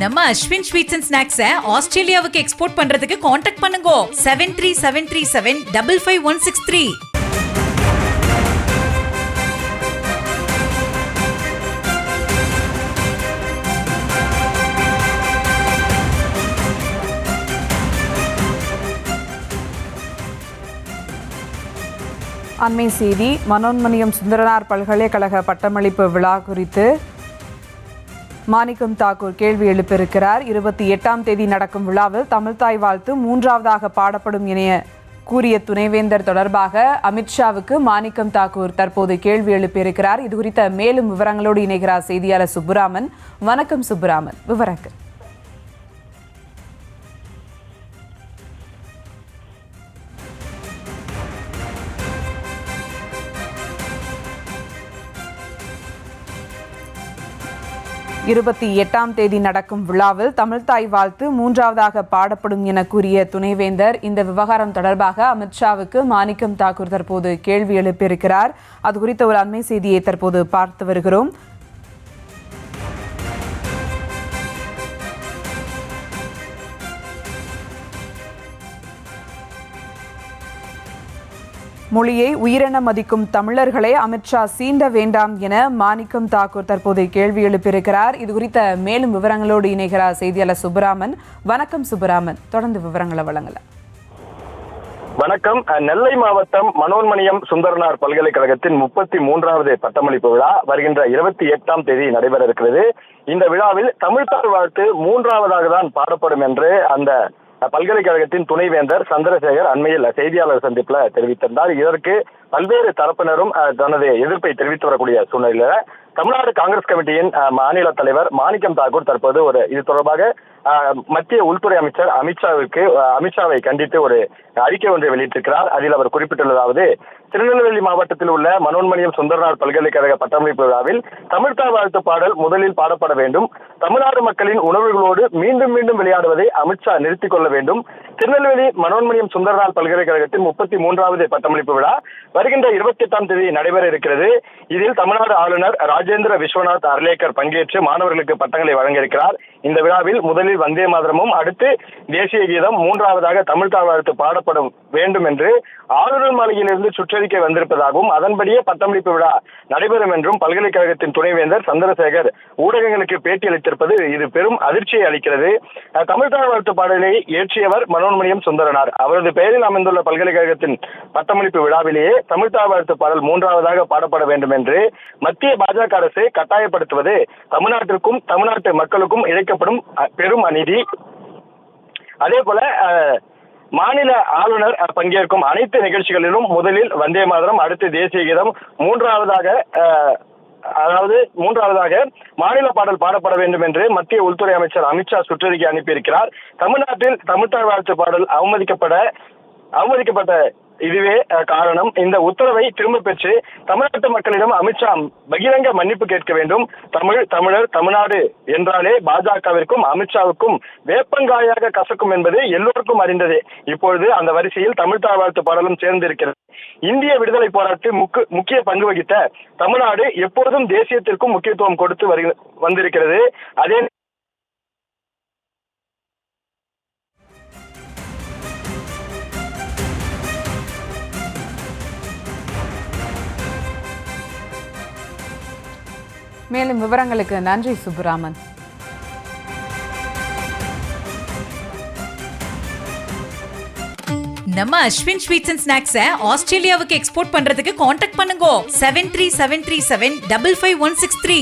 நம்ம Ashwin sweets and ஸ்நாக்ஸை ஆஸ்திரேலியாவுக்கு export பண்றதுக்கு காண்டாக்ட் பண்ணுங்க 7373755163. அண்மை செய்தி. மனோன்மணியம் சுந்தரனார் பல்கலைக்கழக பட்டமளிப்பு விழா குறித்து மாணிக்கம் தாக்கூர் கேள்வி எழுப்பியிருக்கிறார். 28ஆம் தேதி நடக்கும் விழாவில் தமிழ்தாய் வாழ்த்து 3ஆவதாக பாடப்படும் என கூறிய துணைவேந்தர் தொடர்பாக அமித்ஷாவுக்கு மாணிக்கம் தாக்கூர் தற்போது கேள்வி எழுப்பியிருக்கிறார். இது குறித்த மேலும் விவரங்களோடு இணைகிறார் செய்தியாளர் சுப்புராமன். வணக்கம் சுப்புராமன், விவரங்கள். இருபத்தி 8ஆம் தேதி நடக்கும் விழாவில் தமிழ்தாய் வாழ்த்து 3ஆவதாக பாடப்படும் என கூறிய துணைவேந்தர் இந்த விவகாரம் தொடர்பாக அமித்ஷாவுக்கு மாணிக்கம் தாக்கூர் தற்போது கேள்வி எழுப்பியிருக்கிறார். அது குறித்த ஒரு அண்மை செய்தியை தற்போது பார்த்து வருகிறோம். மொழியை உயிரென மதிக்கும் தமிழர்களை அமித்ஷா சீண்ட வேண்டாம் என மாணிக்கம் தாக்கூர் தற்போது கேள்வி எழுப்பியிருக்கிறார். இது குறித்த மேலும் விவரங்களோடு இணைகிறார் செய்தியாளர் சுப்புராமன். வணக்கம் சுப்புராமன், தொடர்ந்து விவரங்களை வழங்கலாம். வணக்கம். நெல்லை மாவட்டம் மனோன்மணியம் சுந்தரனார் பல்கலைக்கழகத்தின் 33வது பட்டமளிப்பு விழா வருகின்ற 28ஆம் தேதி நடைபெற இருக்கிறது. இந்த விழாவில் தமிழ்தாய் வாழ்த்து 3ஆவதாக தான் பாடப்படும் என்று அந்த பல்கலைக்கழகத்தின் துணைவேந்தர் சந்திரசேகர் அண்மையில் செய்தியாளர் சந்திப்புல தெரிவித்திருந்தார். இதற்கு பல்வேறு தரப்பினரும் தனது எதிர்ப்பை தெரிவித்து வரக்கூடிய சூழ்நிலையில தமிழ்நாடு காங்கிரஸ் கமிட்டியின் மாநில தலைவர் மாணிக்கம் தாக்கூர் தற்போது இது தொடர்பாக மத்திய உள்துறை அமைச்சர் அமித்ஷாவை கண்டித்து ஒரு அறிக்கை ஒன்றை வெளியிட்டிருக்கிறார். அதில் அவர் குறிப்பிட்டுள்ளதாவது, திருநெல்வேலி மாவட்டத்தில் உள்ள மனோன்மணியம் சுந்தரனார் பல்கலைக்கழக பட்டமளிப்பு விழாவில் தமிழ்தாய் வாழ்த்து பாடல் முதலில் பாடப்பட வேண்டும். தமிழ்நாடு மக்களின் உணர்வுகளோடு மீண்டும் மீண்டும் விளையாடுவதை அமித்ஷா நிறுத்திக் கொள்ள வேண்டும். திருநெல்வேலி மனோன்மணியம் சுந்தரனார் பல்கலைக்கழகத்தின் 33வது பட்டமளிப்பு விழா வருகின்ற 28ஆம் தேதி நடைபெற இருக்கிறது. இதில் தமிழ்நாடு ஆளுநர் ராஜேந்திர விஸ்வநாத் அர்லேக்கர் பங்கேற்று மாணவர்களுக்கு பட்டங்களை வழங்க இருக்கிறார். இந்த விழாவில் முதலில் வந்தே மாதரமும், அடுத்து தேசிய கீதம், 3ஆவதாக தமிழ்தாய் வாழ்த்து பாடப்பட வேண்டும் என்று ஆளுநர் மாளிகையிலிருந்து சுற்றறிக்கை வந்திருப்பதாகவும் அதன்படியே பட்டமளிப்பு விழா நடைபெறும் என்றும் பல்கலைக்கழகத்தின் துணைவேந்தர் சந்திரசேகர் ஊடகங்களுக்கு பேட்டி அளித்திருப்பது இது பெரும் அதிர்ச்சியை அளிக்கிறது. தமிழ்தாய் வாழ்த்து பாடலை இயற்றியவர் மனோன்மணியம் சுந்தரனார். அவரது பெயரில் அமைந்துள்ள பல்கலைக்கழகத்தின் பட்டமளிப்பு விழாவிலேயே தமிழ்தாய் வாழ்த்து பாடல் 3ஆவதாக பாடப்பட வேண்டும் என்று மத்திய பாஜக அரசு கட்டாயப்படுத்துவது தமிழ்நாட்டிற்கும் தமிழ்நாட்டு மக்களுக்கும் இழைக்கப்படும் பெரும் அநீதி. அதே போல மாநில ஆளுநர் பங்கேற்கும் அனைத்து நிகழ்ச்சிகளிலும் முதலில் வந்தே மாதரம், அடுத்து தேசிய கீதம், மூன்றாவதாக மாநில பாடல் பாடப்பட வேண்டும் என்று மத்திய உள்துறை அமைச்சர் அமித்ஷா சுற்றறிக்கை அனுப்பியிருக்கிறார். தமிழ்நாட்டில் தமிழ்தாய் வாழ்த்து பாடல் அவமதிக்கப்பட்ட இதுவே காரணம். இந்த உத்தரவை திரும்ப பெற்று தமிழ்நாட்டு மக்களிடம் அமித்ஷா பகிரங்க மன்னிப்பு கேட்க வேண்டும். தமிழர் தமிழ்நாடு என்றாலே பாஜகவிற்கும் அமித்ஷாவுக்கும் வேப்பங்காயாக கசக்கும் என்பது எல்லோருக்கும் அறிந்ததே. இப்பொழுது அந்த வரிசையில் தமிழ்தாய் வாழ்த்து பாடலும் சேர்ந்திருக்கிறது. இந்திய விடுதலை போராட்டத்தில் முக்கிய பங்கு வகித்த தமிழ்நாடு எப்பொழுதும் தேசியத்திற்கும் முக்கியத்துவம் கொடுத்து வந்திருக்கிறது. அதே மேலும் விவரங்களுக்கு நன்றி சுப்புராமன். நம்ம அஸ்வின் ஸ்வீட்ஸ் அண்ட் ஸ்நாக்ஸை ஆஸ்திரேலியாவுக்கு எக்ஸ்போர்ட் பண்றதுக்கு காண்டாக்ட் பண்ணுங்க 7373755163.